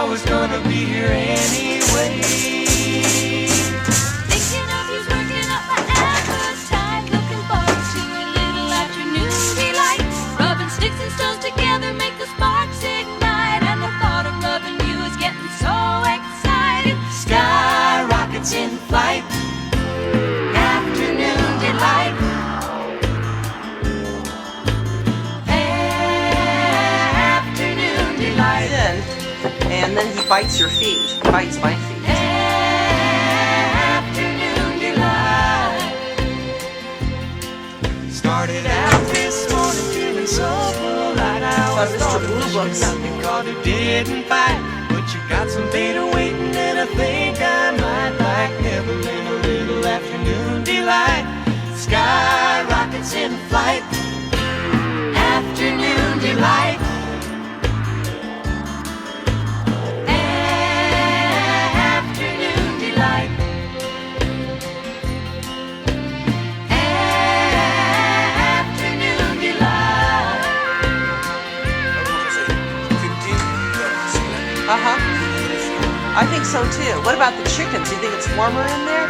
was gonna be here anyway. Thinking of you's working up my appetite. Looking forward to a little afternoon delight. Rubbing sticks and stones together make the sparks ignite. And the thought of loving you is getting so exciting. Sky rockets in flight, afternoon delight. Afternoon delight. And then he bites your feet. He bites my feet. Afternoon delight. Started out this morning feeling so full. I was Mr. thought Blue that Books. you because it didn't fight. But you got some beta waiting and I think I might like Evelyn. A little afternoon delight. Sky rockets in flight. Afternoon delight. Afternoon delight. Afternoon delight. I think so too. What about the chickens? Do you think it's warmer in there?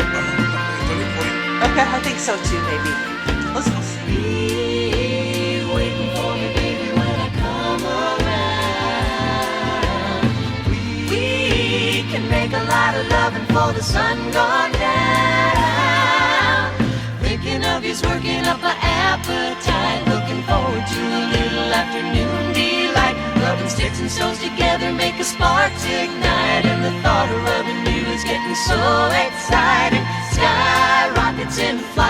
Okay, I think so too, maybe. Let's go see. Be waiting for me, baby, when I come around. We can make a lot of loving for the sun gone down. Thinking of you's working up an appetite. Looking forward to a little afternoon delight. Rubbing sticks and stones together make a sparks ignite. And the thought of rubbing you is getting so exciting. Sky rockets in flight.